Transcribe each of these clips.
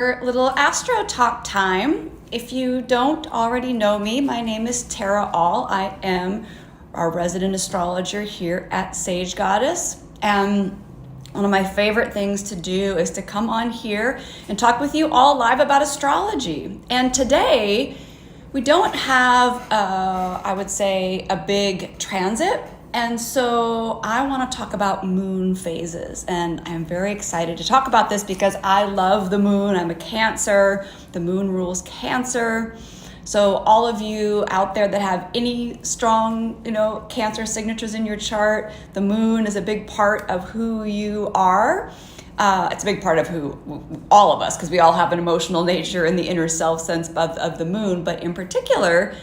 Little Astro talk time. If you don't already know me, my name is Tara All. I am our resident astrologer here at Sage Goddess. And one of my favorite things to do is to come on here and talk with you all live about astrology. And today, we don't have, I would say, a big transit. And so I want to talk about moon phases, and I'm very excited to talk about this because I love the moon. I'm a Cancer. The moon rules Cancer. So all of you out there that have any strong, Cancer signatures in your chart, the moon is a big part of who you are. It's a big part of who all of us, because we all have an emotional nature in the inner self sense of the moon, but in particular,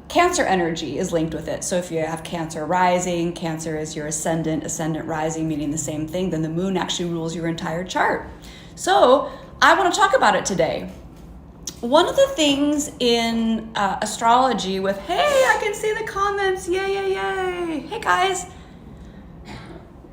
Cancer energy is linked with it. So if you have Cancer rising, Cancer is your ascendant rising, meaning the same thing, then the moon actually rules your entire chart. So I want to talk about it today. One of the things in astrology with, hey, I can see the comments, yay. Hey guys.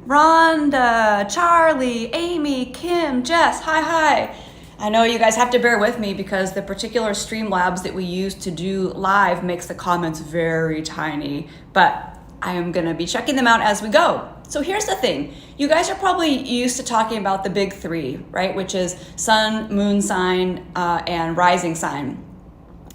Rhonda, Charlie, Amy, Kim, Jess, hi. I know you guys have to bear with me because the particular Streamlabs that we use to do live makes the comments very tiny, but I am gonna be checking them out as we go. So here's the thing. You guys are probably used to talking about the big three, right? Which is sun, moon sign, and rising sign.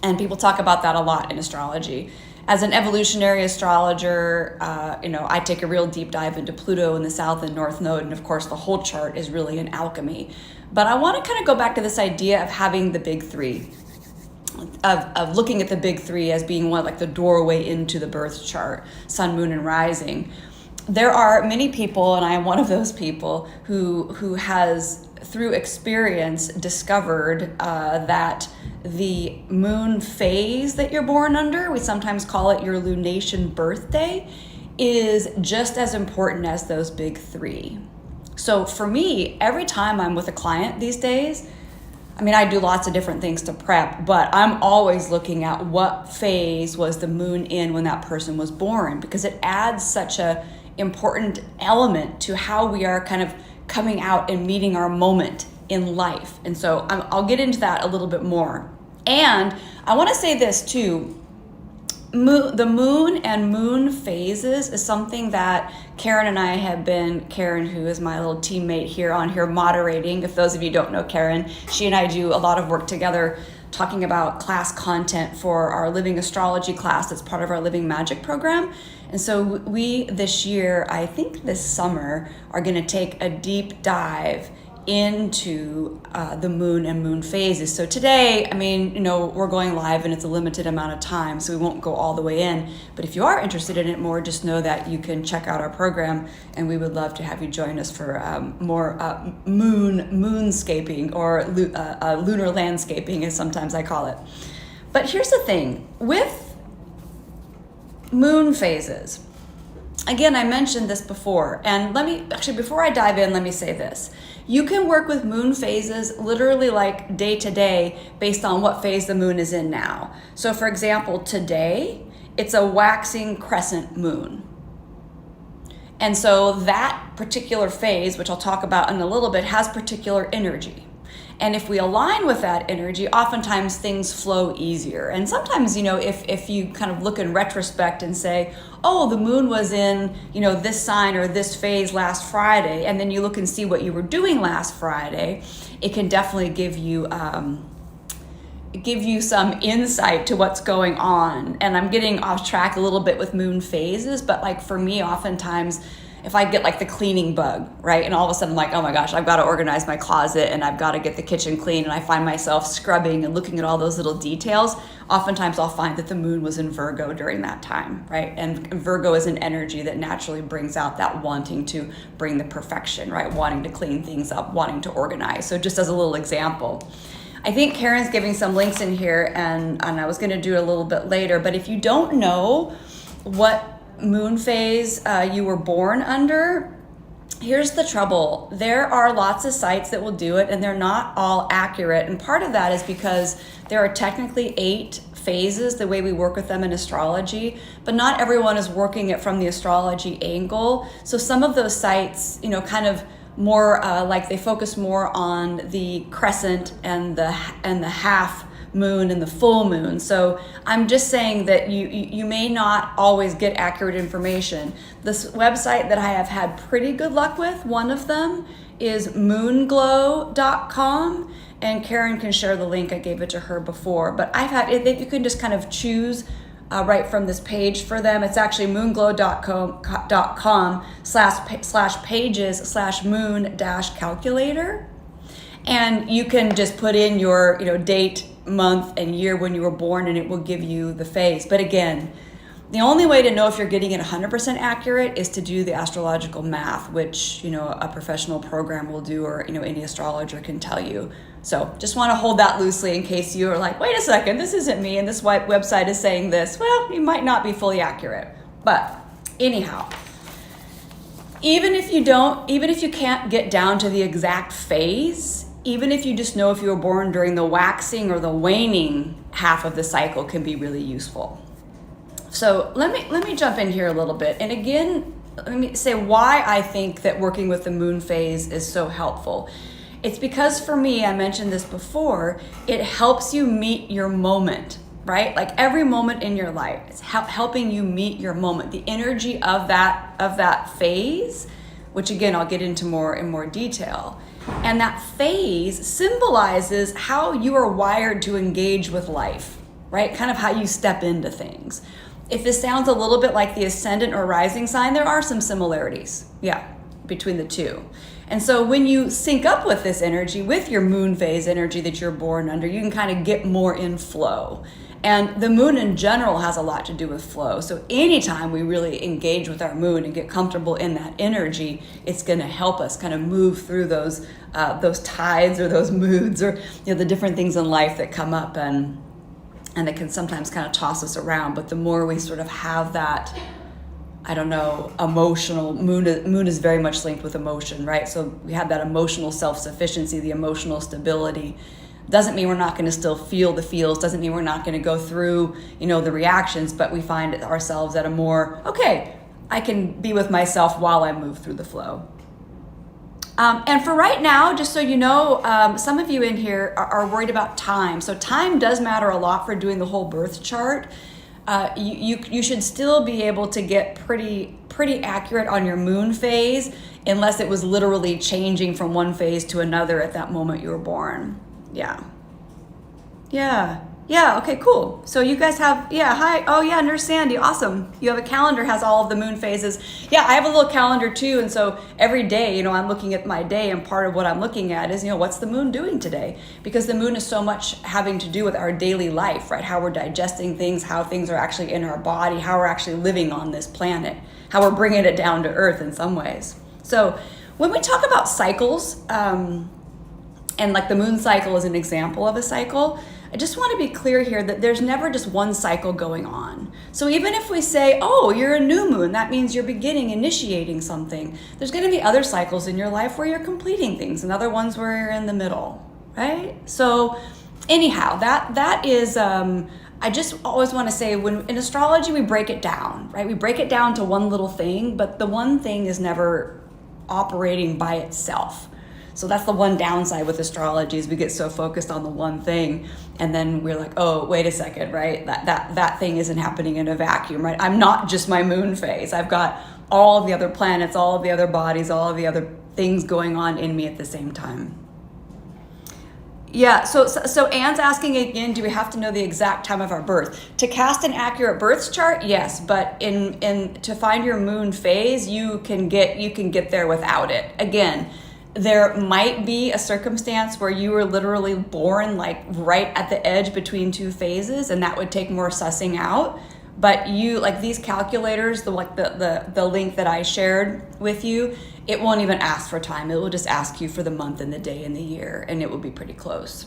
And people talk about that a lot in astrology. As an evolutionary astrologer, I take a real deep dive into Pluto in the South and North Node, and of course the whole chart is really an alchemy. But I want to kind of go back to this idea of having the big three, of looking at the big three as being one like the doorway into the birth chart, sun, moon, and rising. There are many people, and I am one of those people, who has, through experience, discovered that the moon phase that you're born under, we sometimes call it your lunation birthday, is just as important as those big three. So for me, every time I'm with a client these days, I do lots of different things to prep, but I'm always looking at what phase was the moon in when that person was born, because it adds such a important element to how we are kind of coming out and meeting our moment in life. And so I'll get into that a little bit more. And I want to say this too. The moon and moon phases is something that Karen and I have been, Karen, who is my little teammate here on here moderating. If those of you don't know Karen, she and I do a lot of work together talking about class content for our Living Astrology class that's part of our Living Magic program. And so we this year, I think this summer, are going to take a deep dive into the moon and moon phases. So today, we're going live and it's a limited amount of time, so we won't go all the way in. But if you are interested in it more, just know that you can check out our program, and we would love to have you join us for more moonscaping, or lunar landscaping, as sometimes I call it. But here's the thing with moon phases. Again, I mentioned this before, and before I dive in, let me say this. You can work with moon phases literally like day to day based on what phase the moon is in now. So for example, today, it's a waxing crescent moon. And so that particular phase, which I'll talk about in a little bit, has particular energy. And if we align with that energy, oftentimes things flow easier. And sometimes, if you kind of look in retrospect and say, oh, the moon was in, this sign or this phase last Friday, and then you look and see what you were doing last Friday, it can definitely give you some insight to what's going on. And I'm getting off track a little bit with moon phases, but like for me, oftentimes, if I get like the cleaning bug, right? And all of a sudden I'm like, oh my gosh, I've got to organize my closet and I've got to get the kitchen clean, and I find myself scrubbing and looking at all those little details. Oftentimes I'll find that the moon was in Virgo during that time, right? And Virgo is an energy that naturally brings out that wanting to bring the perfection, right? Wanting to clean things up, wanting to organize. So just as a little example, I think Karen's giving some links in here, and I was going to do it a little bit later, but if you don't know what moon phase you were born under, here's the trouble. There are lots of sites that will do it, and they're not all accurate. And part of that is because there are technically 8 phases the way we work with them in astrology, but not everyone is working it from the astrology angle. So some of those sites, kind of more like they focus more on the crescent and the half moon and the full moon. So I'm just saying that you may not always get accurate information. This website that I have had pretty good luck with, one of them is moonglow.com, and Karen can share the link. I gave it to her before, but I've had it, you can just kind of choose right from this page for them. It's actually moonglow.com/pages/moon-calculator, and you can just put in your date, month, and year when you were born, and it will give you the phase. But again, the only way to know if you're getting it 100% accurate is to do the astrological math, which a professional program will do, or any astrologer can tell you. So just want to hold that loosely in case you are like, wait a second, this isn't me, and this website is saying this. Well, you might not be fully accurate. But anyhow, even if you can't get down to the exact phase, even if you just know if you were born during the waxing or the waning half of the cycle, can be really useful. So let me jump in here a little bit. And again, let me say why I think that working with the moon phase is so helpful. It's because for me, I mentioned this before, it helps you meet your moment, right? Like every moment in your life, it's helping you meet your moment. The energy of that phase, which again, I'll get into in more detail. And that phase symbolizes how you are wired to engage with life, right? Kind of how you step into things. If this sounds a little bit like the ascendant or rising sign, there are some similarities, between the two. And so when you sync up with this energy, with your moon phase energy that you're born under, you can kind of get more in flow. And the moon in general has a lot to do with flow. So anytime we really engage with our moon and get comfortable in that energy, it's going to help us kind of move through those tides or those moods, or the different things in life that come up and that can sometimes kind of toss us around. But the more we sort of have that, emotional, moon is very much linked with emotion, right? So we have that emotional self-sufficiency, the emotional stability. Doesn't mean we're not going to still feel the feels, doesn't mean we're not going to go through, the reactions, but we find ourselves at a more, okay, I can be with myself while I move through the flow. And for right now, just so you know, some of you in here are worried about time. So time does matter a lot for doing the whole birth chart. You should still be able to get pretty accurate on your moon phase, unless it was literally changing from one phase to another at that moment you were born. Yeah, okay, cool. So you guys have, hi, oh yeah, Nurse Sandy, awesome. You have a calendar, has all of the moon phases. Yeah, I have a little calendar too, and so every day, I'm looking at my day, and part of what I'm looking at is, what's the moon doing today? Because the moon is so much having to do with our daily life, right? How we're digesting things, how things are actually in our body, how we're actually living on this planet, how we're bringing it down to earth in some ways. So when we talk about cycles, and like the moon cycle is an example of a cycle, I just want to be clear here that there's never just one cycle going on. So even if we say, oh, you're a new moon, that means you're initiating something. There's going to be other cycles in your life where you're completing things, and other ones where you're in the middle, right? So anyhow, that is, I just always want to say, when in astrology, we break it down, right? We break it down to one little thing, but the one thing is never operating by itself. So that's the one downside with astrology, is we get so focused on the one thing, and then we're like, oh, wait a second, right? That thing isn't happening in a vacuum, right? I'm not just my moon phase. I've got all of the other planets, all of the other bodies, all of the other things going on in me at the same time. Yeah, so Anne's asking again, do we have to know the exact time of our birth? To cast an accurate birth chart, yes, but in to find your moon phase, you can get there without it. Again, there might be a circumstance where you were literally born like right at the edge between two phases, and that would take more sussing out. But you, like these calculators, the link that I shared with you, it won't even ask for time. It will just ask you for the month and the day and the year, and it will be pretty close.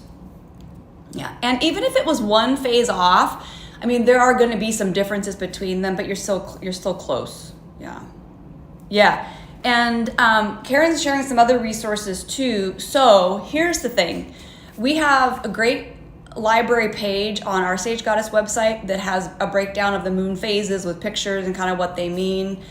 Yeah, and even if it was one phase off, I mean, there are going to be some differences between them, but you're still close. Yeah. And Karen's sharing some other resources too. So here's the thing. We have a great library page on our Sage Goddess website that has a breakdown of the moon phases with pictures and kind of what they mean.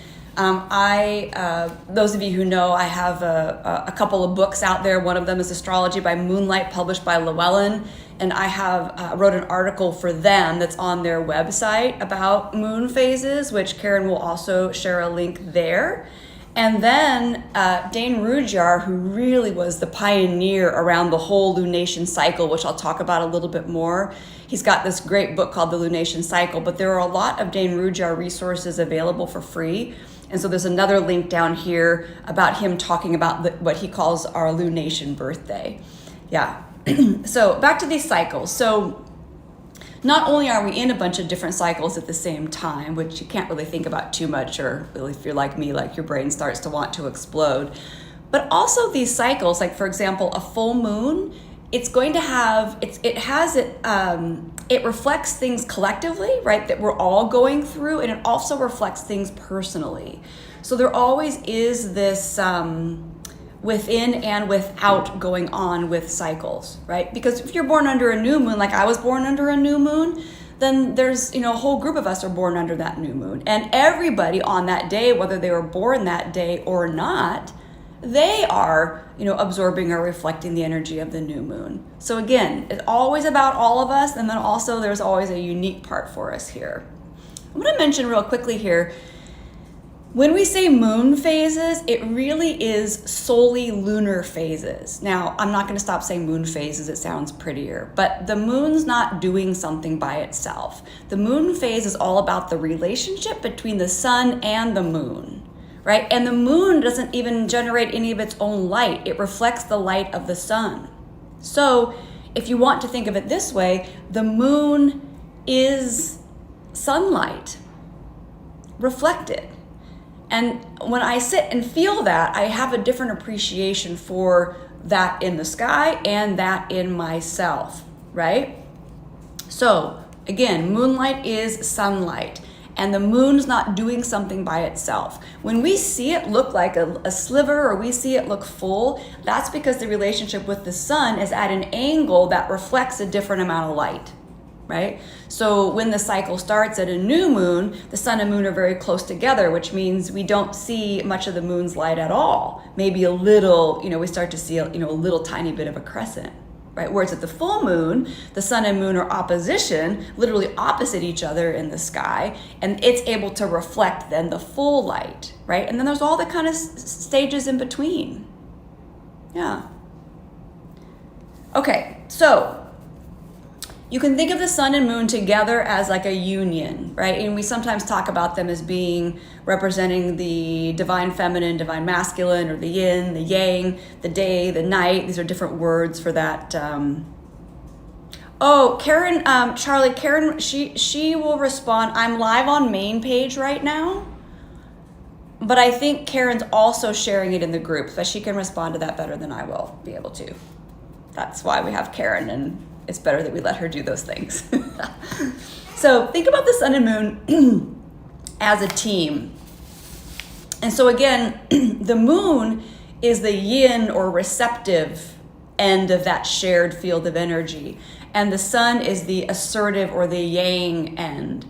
Those of you who know, I have a couple of books out there. One of them is Astrology by Moonlight, published by Llewellyn. And I have wrote an article for them that's on their website about moon phases, which Karen will also share a link there. And then Dane Rudhyar, who really was the pioneer around the whole lunation cycle, which I'll talk about a little bit more. He's got this great book called The Lunation Cycle, but there are a lot of Dane Rudhyar resources available for free. And so there's another link down here about him talking about what he calls our lunation birthday. Yeah. So back to these cycles. So not only are we in a bunch of different cycles at the same time, which you can't really think about too much, or if you're like me, like your brain starts to want to explode, but also these cycles, like for example, a full moon, it's going to have, it reflects things collectively, right, that we're all going through, and it also reflects things personally. So there always is this within and without going on with cycles, right? Because if you're born under a new moon, like I was born under a new moon, then there's, a whole group of us are born under that new moon. And everybody on that day, whether they were born that day or not, they are, absorbing or reflecting the energy of the new moon. So again, it's always about all of us. And then also there's always a unique part for us here. I'm going to mention real quickly here, when we say moon phases, it really is solely lunar phases. Now, I'm not going to stop saying moon phases, it sounds prettier, but the moon's not doing something by itself. The moon phase is all about the relationship between the sun and the moon, right? And the moon doesn't even generate any of its own light. It reflects the light of the sun. So if you want to think of it this way, the moon is sunlight reflected. And when I sit and feel that, I have a different appreciation for that in the sky and that in myself, right? So again, moonlight is sunlight, and the moon's not doing something by itself. When we see it look like a sliver, or we see it look full, that's because the relationship with the sun is at an angle that reflects a different amount of light. Right? So when the cycle starts at a new moon, the sun and moon are very close together, which means we don't see much of the moon's light at all. Maybe a little, we start to see a little tiny bit of a crescent, right? Whereas at the full moon, the sun and moon are opposition, literally opposite each other in the sky, and it's able to reflect then the full light, right? And then there's all the kind of stages in between. Yeah. Okay, so you can think of the sun and moon together as like a union, right? And we sometimes talk about them as being representing the divine feminine, divine masculine, or the yin, the yang, the day, the night. These are different words for that. Karen, Charlie, Karen, she will respond. I'm live on main page right now, but I think Karen's also sharing it in the group, but she can respond to that better than I will be able to. That's why we have Karen, and it's better that we let her do those things. So think about the sun and moon as a team. And so again, the moon is the yin or receptive end of that shared field of energy. And the sun is the assertive or the yang end.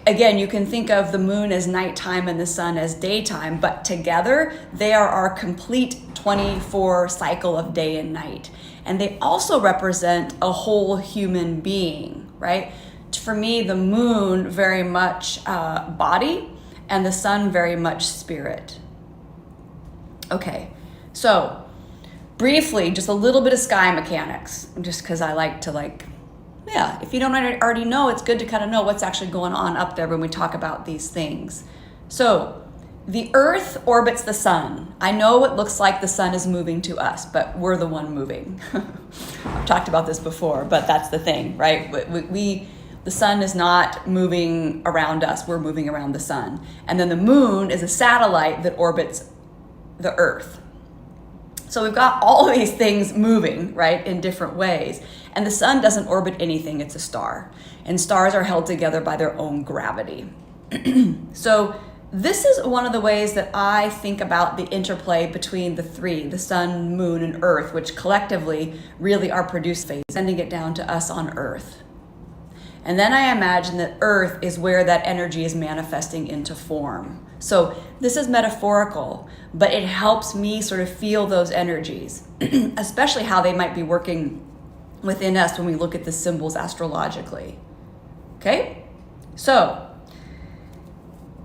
Again, you can think of the moon as nighttime and the sun as daytime, but together they are our complete 24 cycle of day and night. And they also represent a whole human being, right? For me, the moon very much body, and the sun very much spirit. Okay, so briefly, just a little bit of sky mechanics, just because I like to if you don't already know, it's good to kind of know what's actually going on up there when we talk about these things. So the Earth orbits the sun. I know it looks like the sun is moving to us, but we're the one moving. I've talked about this before, but that's the thing, right? The sun is not moving around us, we're moving around the sun. And then the moon is a satellite that orbits the Earth. So we've got all of these things moving, right, in different ways. And the sun doesn't orbit anything, it's a star. And stars are held together by their own gravity. So this is one of the ways that I think about the interplay between the three, the sun, moon, and earth, which collectively really are produced phase, sending it down to us on earth. And then I imagine that Earth is where that energy is manifesting into form. So this is metaphorical, but it helps me sort of feel those energies, especially how they might be working within us when we look at the symbols astrologically. Okay? So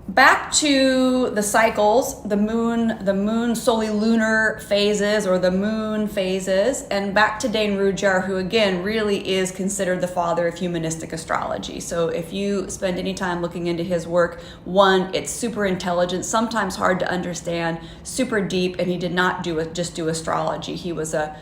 back to the cycles, the moon solely lunar phases, or the moon phases, and back to Dane Rudhyar, who again really is considered the father of humanistic astrology. So if you spend any time looking into his work, one, it's super intelligent, sometimes hard to understand, super deep, and he did not just do astrology. He was a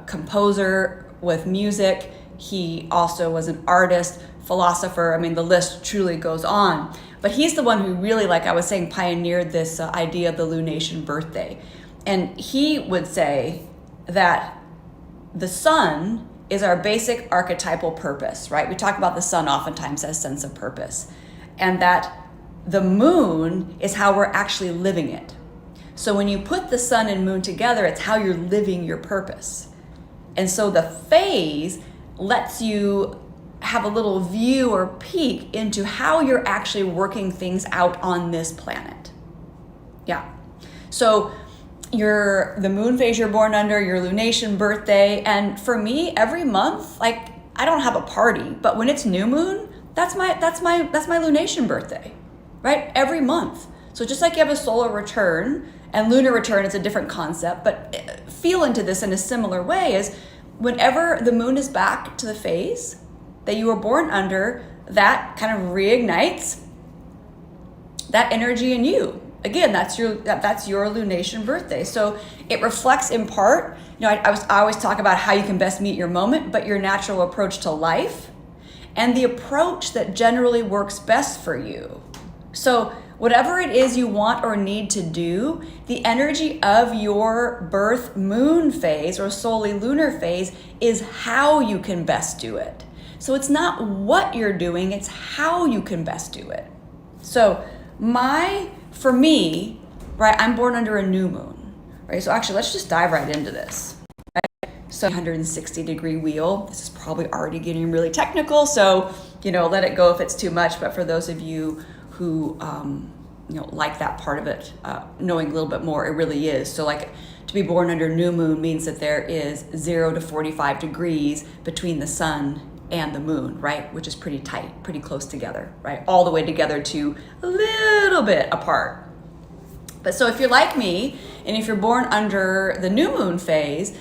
composer with music. He also was an artist, philosopher. I mean, the list truly goes on. But he's the one who really, like I was saying, pioneered this idea of the lunation birthday. And he would say that the sun is our basic archetypal purpose, right? We talk about the sun oftentimes as sense of purpose. And that the moon is how we're actually living it. So when you put the sun and moon together, it's how you're living your purpose. And so the phase lets you have a little view or peek into how you're actually working things out on this planet. Yeah. So the moon phase you're born under, your lunation birthday, and for me, every month, like, I don't have a party, but when it's new moon, that's my lunation birthday, right? Every month. So just like you have a solar return and lunar return, it's a different concept, but feel into this in a similar way is whenever the moon is back to the phase that you were born under, that kind of reignites that energy in you. Again, that's your lunation birthday. So it reflects in part, I always talk about how you can best meet your moment, but your natural approach to life and the approach that generally works best for you. So whatever it is you want or need to do, the energy of your birth moon phase or solely lunar phase is how you can best do it. So it's not what you're doing, it's how you can best do it. So for me, right, I'm born under a new moon, right? So actually, let's just dive right into this. Right? So 160 degree wheel. This is probably already getting really technical, so, let it go if it's too much. But for those of you who, like that part of it, knowing a little bit more, it really is. So like to be born under new moon means that there is 0 to 45 degrees between the sun and the moon, right? Which is pretty tight, pretty close together, right? All the way together to a little bit apart. But so if you're like me, and if you're born under the new moon phase,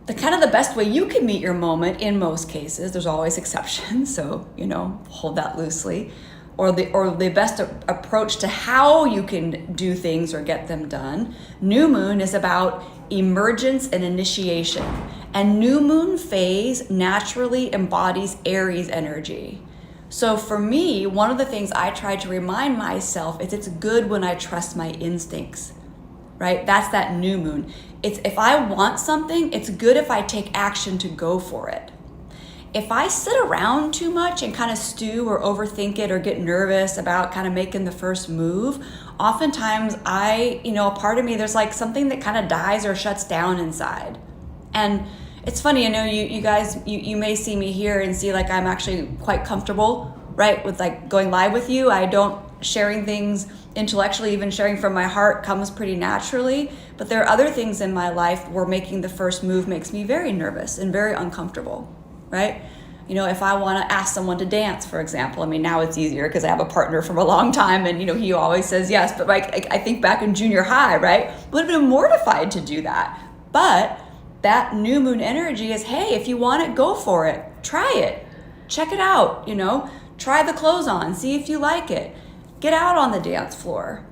the best way you can meet your moment in most cases, there's always exceptions, so, hold that loosely, or the best approach to how you can do things or get them done. New moon is about emergence and initiation. And new moon phase naturally embodies Aries energy. So for me, one of the things I try to remind myself is it's good when I trust my instincts, right? That's that new moon. If I want something, it's good if I take action to go for it. If I sit around too much and kind of stew or overthink it or get nervous about kind of making the first move, oftentimes a part of me, there's like something that kind of dies or shuts down inside. And it's funny, you guys, you may see me here and see like I'm actually quite comfortable, right, with like going live with you. I don't sharing things intellectually, even sharing from my heart comes pretty naturally. But there are other things in my life where making the first move makes me very nervous and very uncomfortable, right? If I want to ask someone to dance, for example, now it's easier because I have a partner from a long time and, he always says yes. But like, I think back in junior high, right, would have been mortified to do that. But that new moon energy is, hey, if you want it, go for it. Try it. Check it out, Try the clothes on. See if you like it. Get out on the dance floor.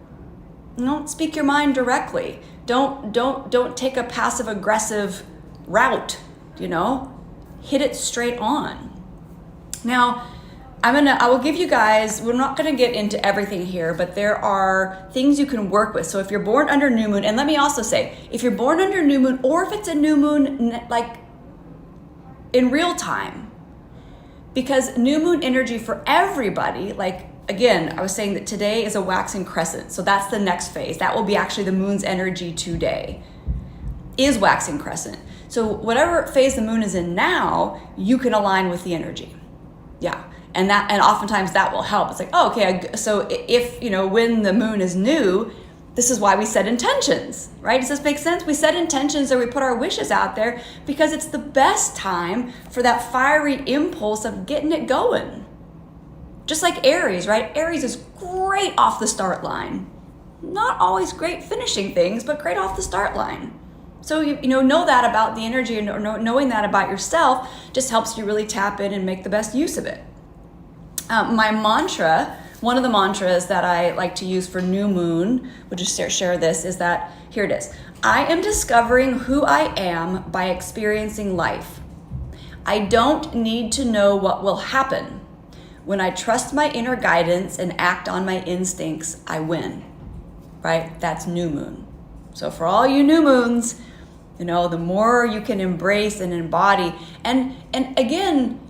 Speak your mind directly. Don't take a passive aggressive route, Hit it straight on. Now, I will give you guys, we're not going to get into everything here, but there are things you can work with. So if you're born under new moon, and let me also say, if you're born under new moon, or if it's a new moon, like in real time, because new moon energy for everybody, like, again, I was saying that today is a waxing crescent. So that's the next phase. That will be actually the moon's energy today, is waxing crescent. So whatever phase the moon is in now, you can align with the energy. Yeah. And oftentimes that will help. It's like, oh, okay, so if, when the moon is new, this is why we set intentions, right? Does this make sense? We set intentions or we put our wishes out there because it's the best time for that fiery impulse of getting it going. Just like Aries, right? Aries is great off the start line. Not always great finishing things, but great off the start line. So know that about the energy, and knowing that about yourself just helps you really tap in and make the best use of it. My mantra, one of the mantras that I like to use for new moon, we'll just share this, is that, here it is. I am discovering who I am by experiencing life. I don't need to know what will happen. When I trust my inner guidance and act on my instincts, I win, right? That's new moon. So for all you new moons, the more you can embrace and embody, and again,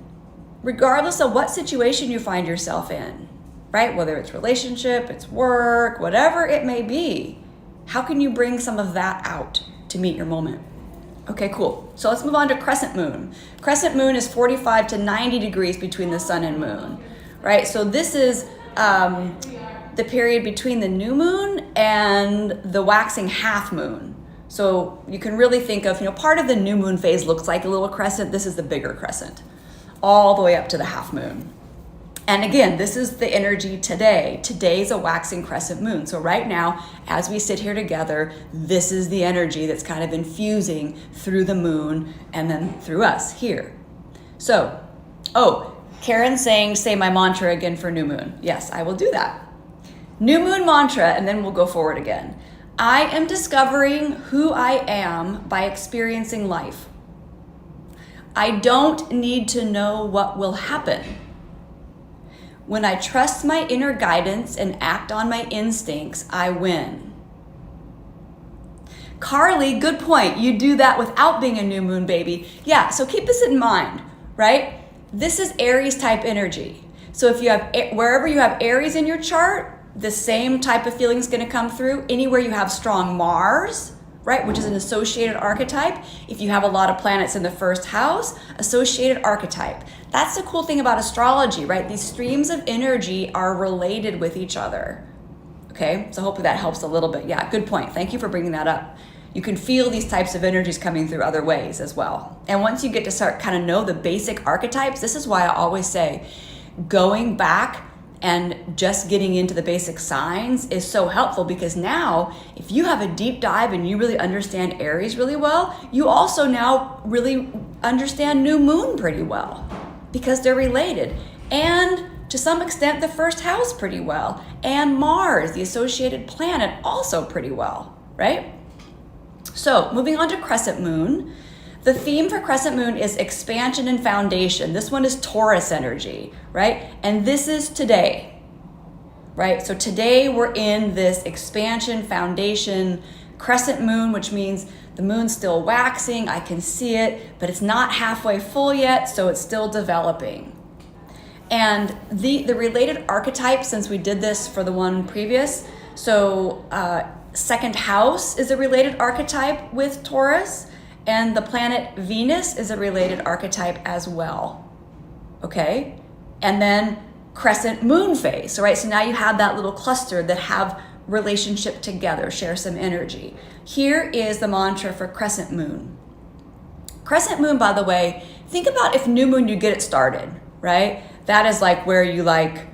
regardless of what situation you find yourself in, right? Whether it's relationship, it's work, whatever it may be, how can you bring some of that out to meet your moment? Okay, cool. So let's move on to crescent moon. Crescent moon is 45 to 90 degrees between the sun and moon, right? So this is the period between the new moon and the waxing half moon. So you can really think of, part of the new moon phase looks like a little crescent. This is the bigger crescent, all the way up to the half moon. And again, this is the energy today. Today's a waxing crescent moon. So right now, as we sit here together, this is the energy that's kind of infusing through the moon and then through us here. So, Karen's saying, say my mantra again for new moon. Yes, I will do that. New moon mantra, and then we'll go forward again. I am discovering who I am by experiencing life. I don't need to know what will happen. When I trust my inner guidance and act on my instincts, I win. Carly, good point. You do that without being a new moon baby. Yeah, so keep this in mind, right? This is Aries type energy. So if you have, wherever you have Aries in your chart, the same type of feeling is going to come through. Anywhere you have strong Mars, right, which is an associated archetype. If you have a lot of planets in the first house, associated archetype. That's the cool thing about astrology, right? These streams of energy are related with each other. Okay, so hopefully that helps a little bit. Yeah, good point. Thank you for bringing that up. You can feel these types of energies coming through other ways as well. And once you get to start kind of know the basic archetypes, this is why I always say going back and just getting into the basic signs is so helpful, because now if you have a deep dive and you really understand Aries really well, you also now really understand new moon pretty well because they're related. And to some extent, the first house pretty well. And Mars, the associated planet, also pretty well, right? So moving on to crescent moon. The theme for crescent moon is expansion and foundation. This one is Taurus energy, right? And this is today, right? So today we're in this expansion, foundation, crescent moon, which means the moon's still waxing. I can see it, but it's not halfway full yet, so it's still developing. And the related archetypes, since we did this for the one previous, so second house is a related archetype with Taurus. And the planet Venus is a related archetype as well, okay? And then crescent moon phase, so, right? So now you have that little cluster that have relationship together, share some energy. Here is the mantra for crescent moon. Crescent moon, by the way, think about if new moon, you get it started, right? That is like where you like,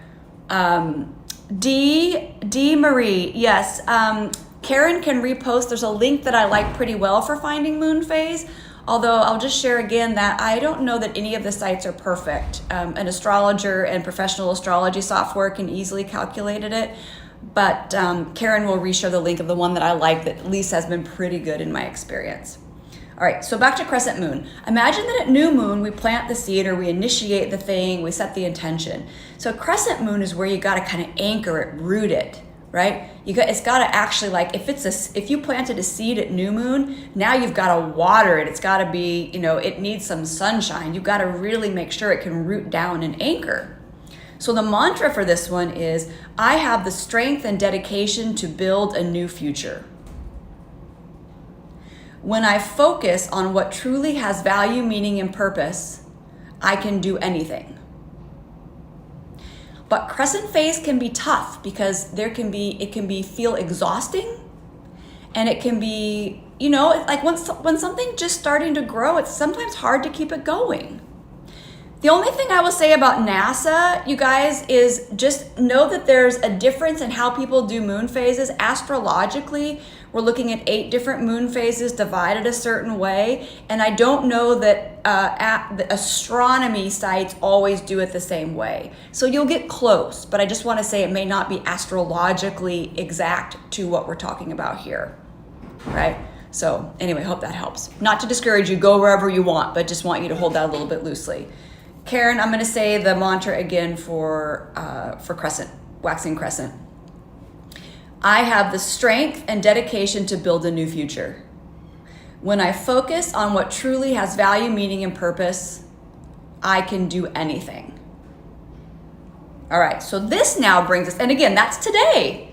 D. Marie, yes. Karen can repost. There's a link that I like pretty well for finding moon phase. Although I'll just share again that I don't know that any of the sites are perfect. An astrologer and professional astrology software can easily calculate it. But Karen will reshare the link of the one that I like that at least has been pretty good in my experience. All right, so back to crescent moon. Imagine that at new moon, we plant the seed or we initiate the thing, we set the intention. So crescent moon is where you gotta kind of anchor it, root it. Right? It's got to actually, like, if you planted a seed at new moon, now you've got to water it. It's got to be, it needs some sunshine. You've got to really make sure it can root down and anchor. So the mantra for this one is, I have the strength and dedication to build a new future. When I focus on what truly has value, meaning, and purpose, I can do anything. But crescent phase can be tough because it can feel exhausting, and it can be, you know, like when something's just starting to grow, it's sometimes hard to keep it going. The only thing I will say about NASA, you guys, is just know that there's a difference in how people do moon phases. Astrologically, we're looking at 8 different moon phases divided a certain way. And I don't know that the astronomy sites always do it the same way. So you'll get close, but I just want to say it may not be astrologically exact to what we're talking about here, right? So anyway, hope that helps. Not to discourage you, go wherever you want, but just want you to hold that a little bit loosely. Karen, I'm going to say the mantra again for Crescent, waxing Crescent. I have the strength and dedication to build a new future. When I focus on what truly has value, meaning, and purpose, I can do anything. All right, so this now brings us, and again, that's today,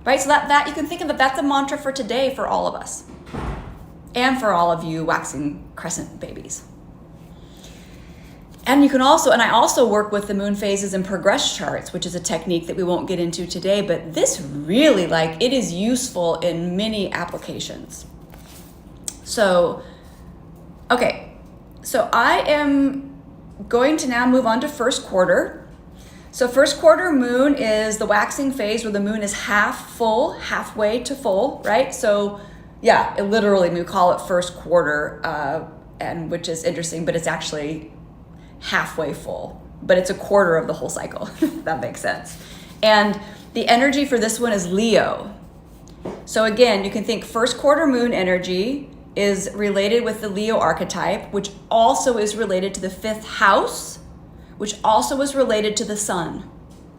right? So that you can think of that's a mantra for today for all of us and for all of you waxing Crescent babies. And you can also, and I also work with the moon phases and progress charts, which is a technique that we won't get into today, but this really, like, it is useful in many applications. So, okay, so I am going to now move on to first quarter. So first quarter moon is the waxing phase where the moon is half full, halfway to full, right? So yeah, it literally, we call it first quarter, and which is interesting, but it's actually halfway full, but it's a quarter of the whole cycle. That makes sense. And the energy for this one is Leo. So again, you can think first quarter moon energy is related with the Leo archetype, which also is related to the 5th house, which also is related to the sun.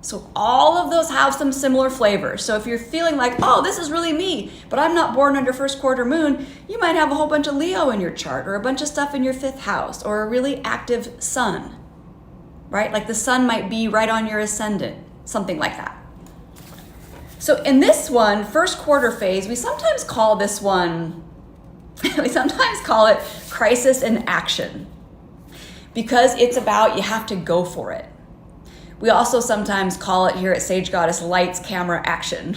So all of those have some similar flavors. So if you're feeling like, oh, this is really me, but I'm not born under first quarter moon, you might have a whole bunch of Leo in your chart, or a bunch of stuff in your 5th house, or a really active sun, right? Like the sun might be right on your ascendant, something like that. So in this one, first quarter phase, we sometimes call this one, we sometimes call it crisis in action, because it's about, you have to go for it. We also sometimes call it here at Sage Goddess lights, camera, action,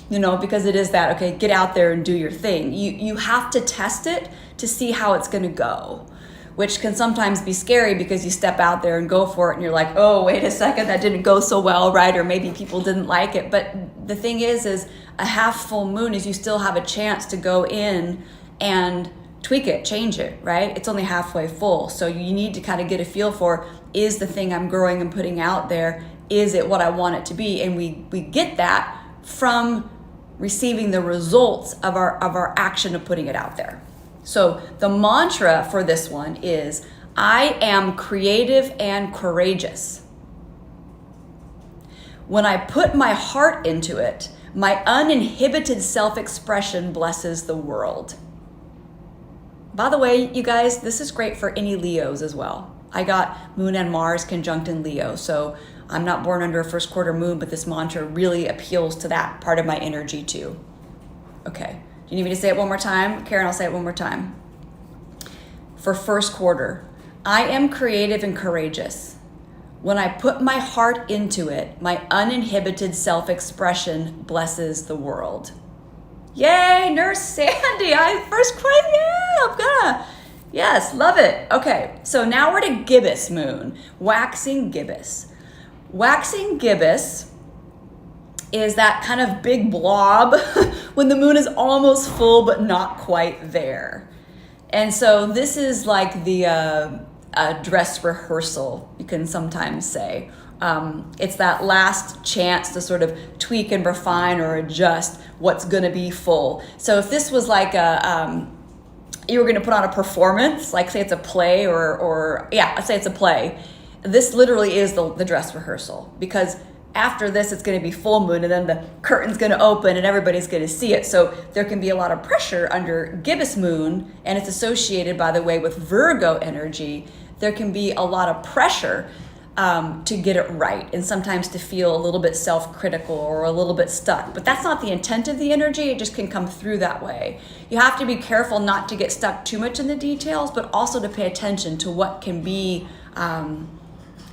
you know, because it is that, okay, get out there and do your thing. You have to test it to see how it's going to go, which can sometimes be scary because you step out there and go for it and you're like, oh, wait a second, that didn't go so well, right? Or maybe people didn't like it. But the thing is a half full moon is you still have a chance to go in and tweak it, change it, right? It's only halfway full. So you need to kind of get a feel for, is the thing I'm growing and putting out there, is it what I want it to be? And we get that from receiving the results of our action of putting it out there. So the mantra for this one is, I am creative and courageous. When I put my heart into it, my uninhibited self-expression blesses the world. By the way, you guys, this is great for any Leos as well. I got Moon and Mars conjunct in Leo, so I'm not born under a first quarter moon, but this mantra really appeals to that part of my energy too. Okay, do you need me to say it one more time? Karen, I'll say it one more time. For first quarter, I am creative and courageous. When I put my heart into it, my uninhibited self-expression blesses the world. Yay, Nurse Sandy, first question, yeah, I'm gonna. Yes, love it. Okay, so now we're to gibbous moon, waxing gibbous. Waxing gibbous is that kind of big blob when the moon is almost full but not quite there. And so this is like the dress rehearsal, you can sometimes say. It's that last chance to sort of tweak and refine or adjust what's gonna be full. So if this was like you were gonna put on a performance, like say it's a play let's say it's a play. This literally is the dress rehearsal, because after this it's gonna be full moon and then the curtain's gonna open and everybody's gonna see it. So there can be a lot of pressure under gibbous moon, and it's associated, by the way, with Virgo energy. There can be a lot of pressure to get it right, and sometimes to feel a little bit self-critical or a little bit stuck. But that's not the intent of the energy. It just can come through that way. You have to be careful not to get stuck too much in the details, but also to pay attention to what can be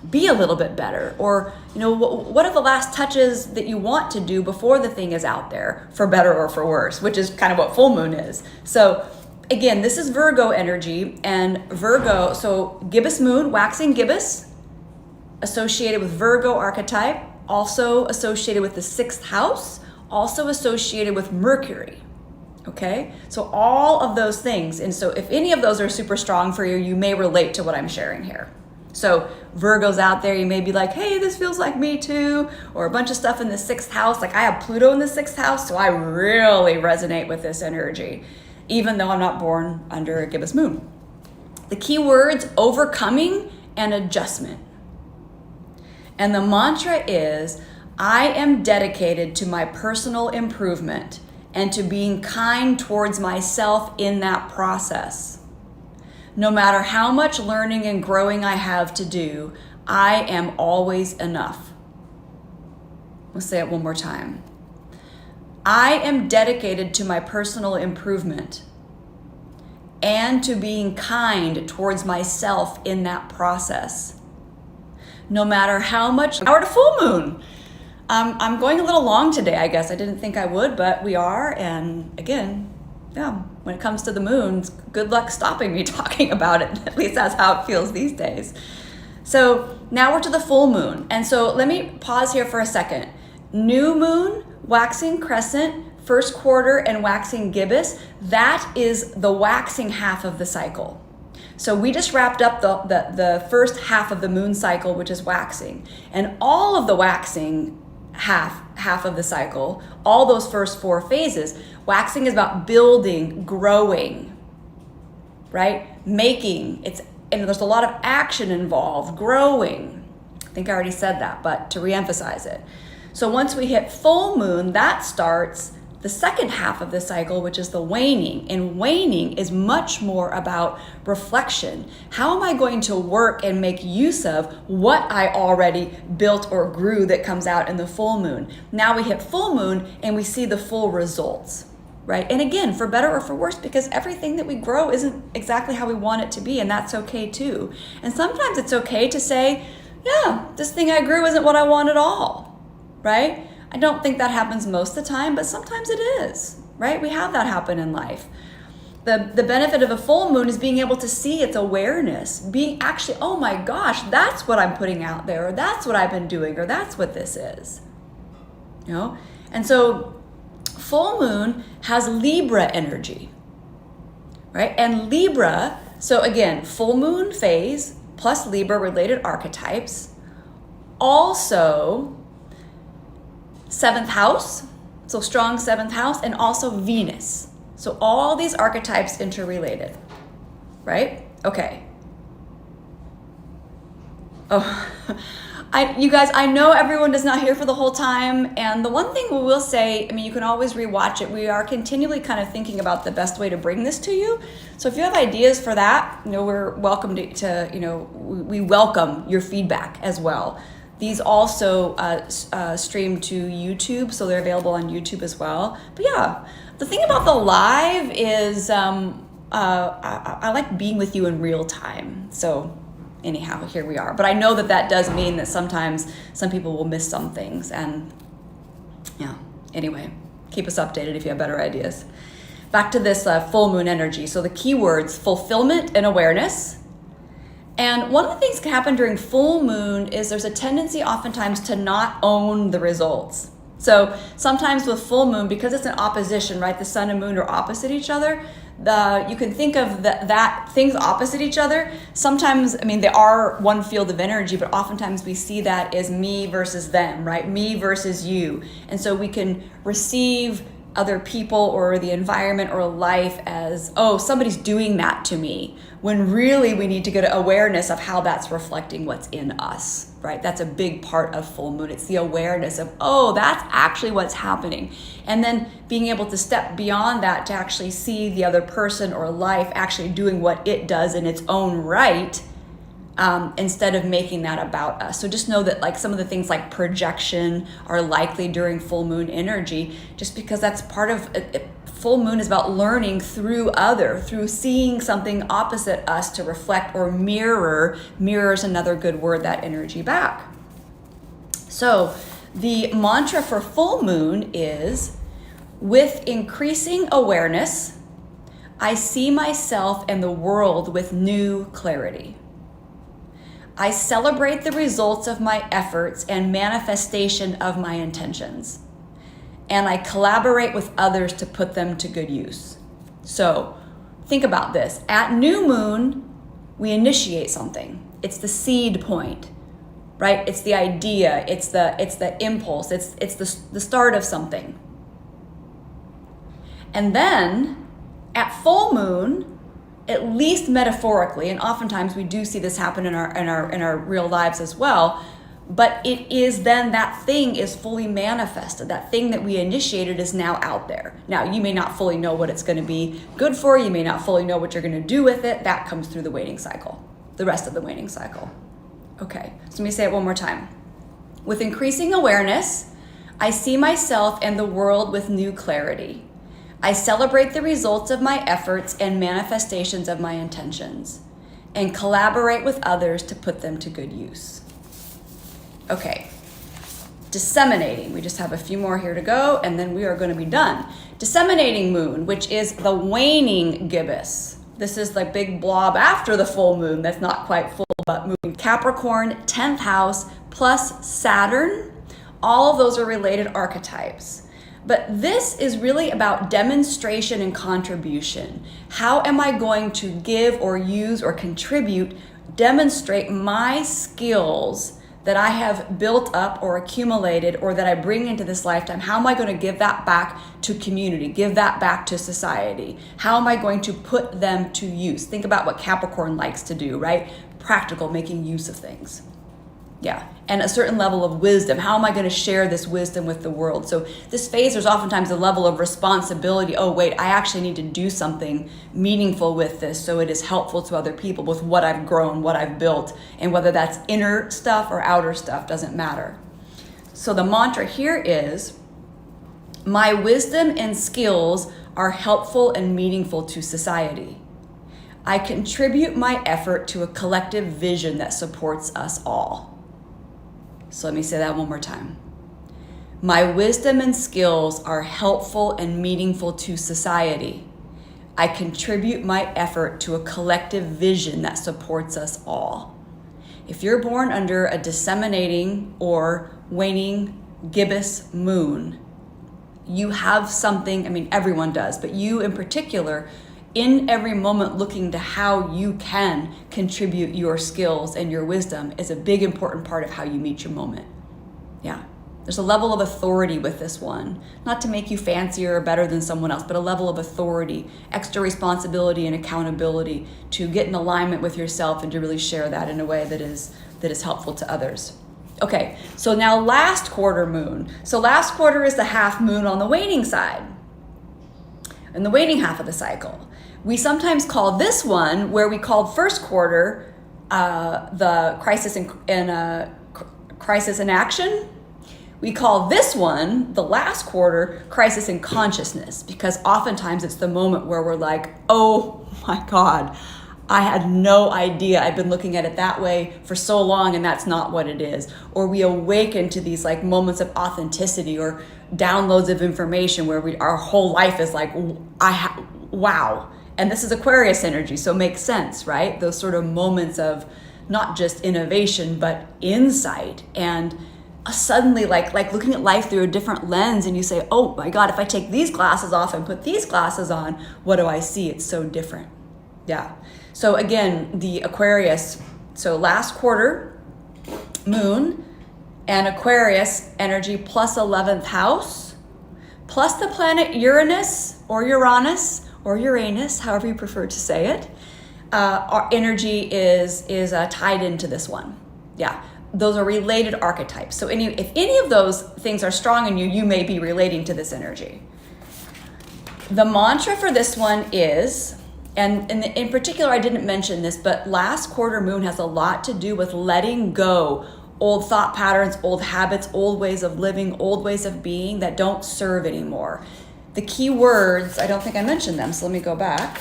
be a little bit better? Or, what are the last touches that you want to do before the thing is out there, for better or for worse, which is kind of what full moon is. So again, this is Virgo energy, and Virgo, so gibbous moon, waxing gibbous, associated with Virgo archetype, also associated with the 6th house, also associated with Mercury. Okay, so all of those things. And so if any of those are super strong for you, you may relate to what I'm sharing here. So Virgo's out there, you may be like, hey, this feels like me too, or a bunch of stuff in the 6th house. Like I have Pluto in the 6th house, so I really resonate with this energy, even though I'm not born under a gibbous moon. The key words, overcoming and adjustment. And the mantra is, I am dedicated to my personal improvement and to being kind towards myself in that process. No matter how much learning and growing I have to do, I am always enough. Let's say it one more time. I am dedicated to my personal improvement and to being kind towards myself in that process. No matter how much, hour to full moon. I'm going a little long today, I guess. I didn't think I would, but we are. And again, when it comes to the moon, good luck stopping me talking about it. At least that's how it feels these days. So now we're to the full moon. And so let me pause here for a second. New moon, waxing crescent, first quarter, and waxing gibbous. That is the waxing half of the cycle. So we just wrapped up the first half of the moon cycle, which is waxing. And all of the waxing half of the cycle, all those first 4 phases, waxing is about building, growing, right? Making, and there's a lot of action involved, growing. I think I already said that, but to reemphasize it. So once we hit full moon, that starts the second half of the cycle, which is the waning. And waning is much more about reflection. How am I going to work and make use of what I already built or grew that comes out in the full moon? Now we hit full moon and we see the full results, right? And again, for better or for worse, because everything that we grow isn't exactly how we want it to be, and that's okay too. And sometimes it's okay to say, yeah, this thing I grew isn't what I want at all, right? I don't think that happens most of the time, but sometimes it is, right? We have that happen in life. The benefit of a full moon is being able to see its awareness, being actually, oh my gosh, that's what I'm putting out there, or that's what I've been doing, or that's what this is, And so full moon has Libra energy, right? And Libra, so again, full moon phase plus Libra related archetypes, also 7th house, so strong 7th house, and also Venus. So all these archetypes interrelated, right? Okay. Oh, you guys, I know everyone is not here for the whole time. And the one thing we will say, you can always rewatch it. We are continually kind of thinking about the best way to bring this to you. So if you have ideas for that, we're welcome to we welcome your feedback as well. These also stream to YouTube, so they're available on YouTube as well. But yeah, the thing about the live is I like being with you in real time. So anyhow, here we are. But I know that does mean that sometimes some people will miss some things. And yeah, anyway, keep us updated if you have better ideas. Back to this full moon energy. So the keywords, fulfillment and awareness. And one of the things that can happen during full moon is there's a tendency oftentimes to not own the results. So sometimes with full moon, because it's an opposition, right? The sun and moon are opposite each other. You can think of that things opposite each other. Sometimes, they are one field of energy, but oftentimes we see that as me versus them, right? Me versus you. And so we can receive other people or the environment or life as, oh, somebody's doing that to me, when really we need to get awareness of how that's reflecting what's in us, right? That's a big part of full moon. It's the awareness of, oh, that's actually what's happening. And then being able to step beyond that to actually see the other person or life actually doing what it does in its own right, instead of making that about us. So just know that some of the things like projection are likely during full moon energy, just because that's part of Full moon is about learning through seeing something opposite us to reflect or mirror. Mirror is another good word, that energy back. So the mantra for full moon is, with increasing awareness, I see myself and the world with new clarity. I celebrate the results of my efforts and manifestation of my intentions. And I collaborate with others to put them to good use. So think about this. At new moon, we initiate something. It's the seed point, right? It's the idea. It's the impulse. It's the start of something. And then at full moon, at least metaphorically, and oftentimes we do see this happen in our real lives as well, but it is then that thing is fully manifested. That thing that we initiated is now out there. Now, you may not fully know what it's going to be good for. You may not fully know what you're going to do with it. That comes through the waiting cycle, the rest of the waiting cycle. Okay, so let me say it one more time. With increasing awareness, I see myself and the world with new clarity. I celebrate the results of my efforts and manifestations of my intentions, and collaborate with others to put them to good use. Okay, disseminating. We just have a few more here to go, and then we are going to be done. Disseminating moon, which is the waning gibbous. This is the big blob after the full moon that's not quite full, but moving. Capricorn, 10th house, plus Saturn. All of those are related archetypes. But this is really about demonstration and contribution. How am I going to give or use or contribute, demonstrate my skills that I have built up or accumulated or that I bring into this lifetime? How am I going to give that back to community, give that back to society? How am I going to put them to use? Think about what Capricorn likes to do, right? Practical, making use of things. Yeah, and a certain level of wisdom. How am I going to share this wisdom with the world? So this phase, there's oftentimes a level of responsibility. Oh, wait, I actually need to do something meaningful with this so it is helpful to other people with what I've grown, what I've built, and whether that's inner stuff or outer stuff, doesn't matter. So the mantra here is, my wisdom and skills are helpful and meaningful to society. I contribute my effort to a collective vision that supports us all. So let me say that one more time. My wisdom and skills are helpful and meaningful to society. I contribute my effort to a collective vision that supports us all. If you're born under a disseminating or waning gibbous moon, you have something, I mean, everyone does, but you in particular, in every moment looking to how you can contribute your skills and your wisdom is a big important part of how you meet your moment. Yeah, there's a level of authority with this one, not to make you fancier or better than someone else, but a level of authority, extra responsibility and accountability to get in alignment with yourself and to really share that in a way that is helpful to others. Okay, so now last quarter moon. So last quarter is the half moon on the waning side, in the waning half of the cycle. We sometimes call this one, where we called first quarter the crisis in action. We call this one, the last quarter, crisis in consciousness, because oftentimes it's the moment where we're like, oh my God, I had no idea. I've been looking at it that way for so long and that's not what it is. Or we awaken to these like moments of authenticity or downloads of information where our whole life is like, wow. And this is Aquarius energy, so it makes sense, right? Those sort of moments of not just innovation, but insight. And suddenly like looking at life through a different lens, and you say, oh my God, if I take these glasses off and put these glasses on, what do I see? It's so different. Yeah. So again, the Aquarius, so last quarter, moon and Aquarius energy plus 11th house, plus the planet Uranus or Uranus, however you prefer to say it, our energy is tied into this one. Yeah, those are related archetypes. So if any of those things are strong in you, you may be relating to this energy. The mantra for this one is, and in particular, I didn't mention this, but last quarter moon has a lot to do with letting go old thought patterns, old habits, old ways of living, old ways of being that don't serve anymore. The key words, I don't think I mentioned them, so let me go back,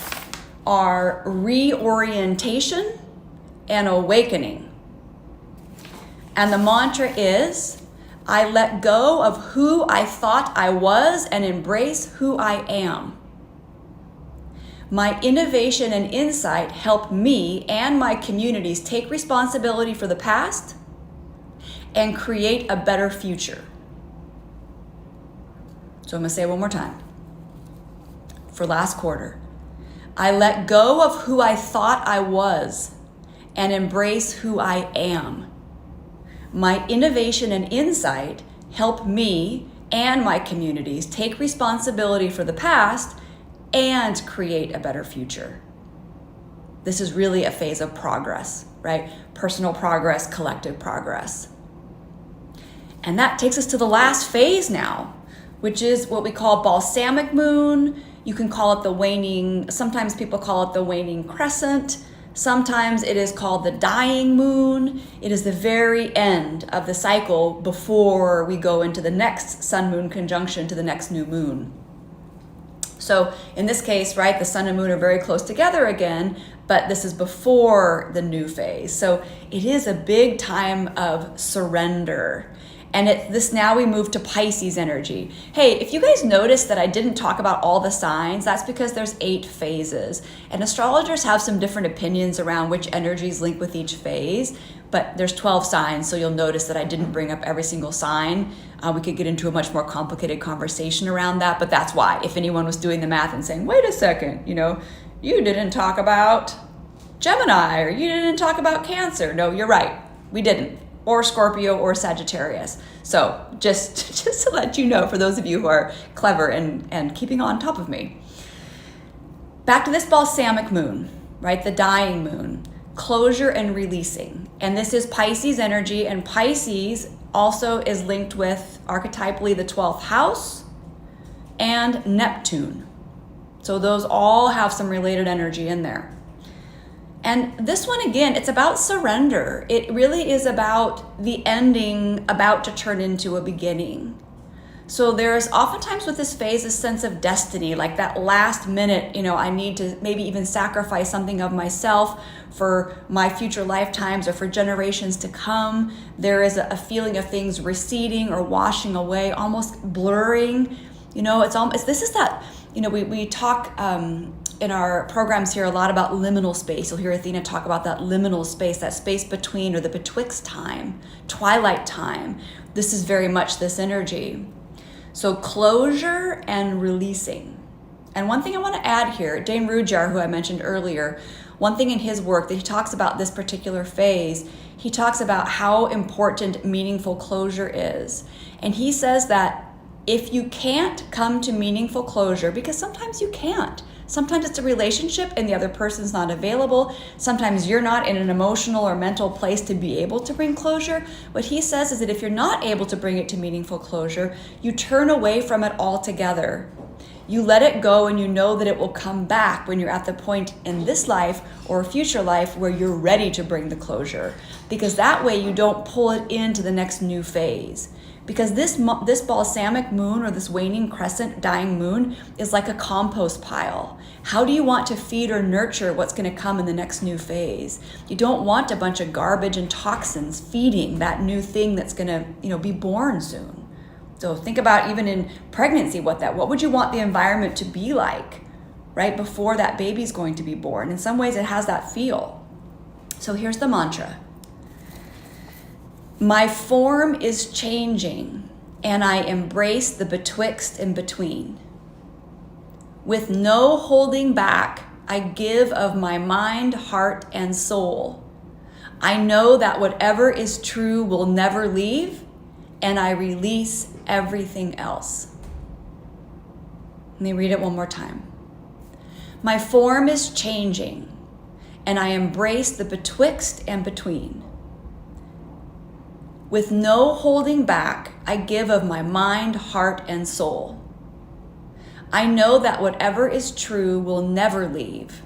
are reorientation and awakening. And the mantra is, I let go of who I thought I was and embrace who I am. My innovation and insight help me and my communities take responsibility for the past and create a better future. So I'm going to say it one more time. For last quarter, I let go of who I thought I was and embrace who I am. My innovation and insight help me and my communities take responsibility for the past and create a better future. This is really a phase of progress, right? Personal progress, collective progress. And that takes us to the last phase now, which is what we call Balsamic moon. You can call it the waning, sometimes people call it the waning crescent. Sometimes it is called the dying moon. It is the very end of the cycle before we go into the next sun-moon conjunction to the next new moon. So in this case, right, the sun and moon are very close together again, but this is before the new phase. So it is a big time of surrender. And this now we move to Pisces energy. Hey, if you guys notice that I didn't talk about all the signs, that's because there's 8 phases. And astrologers have some different opinions around which energies link with each phase, but there's 12 signs, so you'll notice that I didn't bring up every single sign. We could get into a much more complicated conversation around that, but that's why. If anyone was doing the math and saying, wait a second, you didn't talk about Gemini, or you didn't talk about Cancer. No, you're right, we didn't. Or Scorpio or Sagittarius. So just to let you know, for those of you who are clever and keeping on top of me. Back to this Balsamic moon, right? The dying moon, closure and releasing. And this is Pisces energy, and Pisces also is linked with archetypally the 12th house and Neptune. So those all have some related energy in there. And this one, again, it's about surrender. It really is about the ending about to turn into a beginning. So there's oftentimes with this phase a sense of destiny, like that last minute, I need to maybe even sacrifice something of myself for my future lifetimes or for generations to come. There is a feeling of things receding or washing away, almost blurring. This is that, we talk in our programs here a lot about liminal space. You'll hear Athena talk about that liminal space, that space between or the betwixt time, twilight time. This is very much this energy. So closure and releasing. And one thing I want to add here, Dane Rudyard, who I mentioned earlier, one thing in his work that he talks about this particular phase, he talks about how important meaningful closure is. And he says that if you can't come to meaningful closure, because sometimes you can't, sometimes it's a relationship and the other person's not available. Sometimes you're not in an emotional or mental place to be able to bring closure. What he says is that if you're not able to bring it to meaningful closure, you turn away from it altogether. You let it go and you know that it will come back when you're at the point in this life or a future life where you're ready to bring the closure. Because that way you don't pull it into the next new phase. Because this balsamic moon or this waning crescent dying moon is like a compost pile. How do you want to feed or nurture what's going to come in the next new phase? You don't want a bunch of garbage and toxins feeding that new thing that's going to, be born soon. So think about even in pregnancy, what would you want the environment to be like right before that baby's going to be born? In some ways it has that feel. So here's the mantra. My form is changing, and I embrace the betwixt and between. With no holding back, I give of my mind, heart, and soul. I know that whatever is true will never leave, and I release everything else. Let me read it one more time. My form is changing, and I embrace the betwixt and between. With no holding back, I give of my mind, heart, and soul. I know that whatever is true will never leave,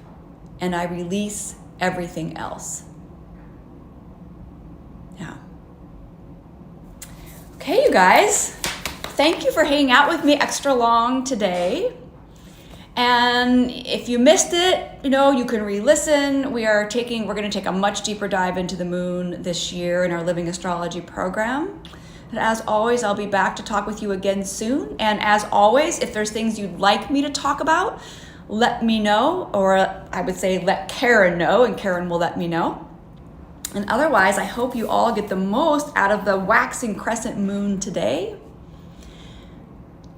and I release everything else. Yeah. Okay, you guys. thank you for hanging out with me extra long today. And if you missed it, you know, you can re-listen. We're going to take a much deeper dive into the moon this year in our Living Astrology program. And as always, I'll be back to talk with you again soon. And as always, if there's things you'd like me to talk about, let me know, or I would say let Karen know, and Karen will let me know. And otherwise, I hope you all get the most out of the waxing crescent moon today.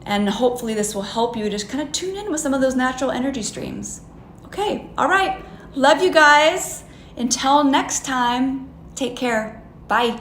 And hopefully this will help you just kind of tune in with some of those natural energy streams. Okay, all right. Love you guys. Until next time, take care. Bye.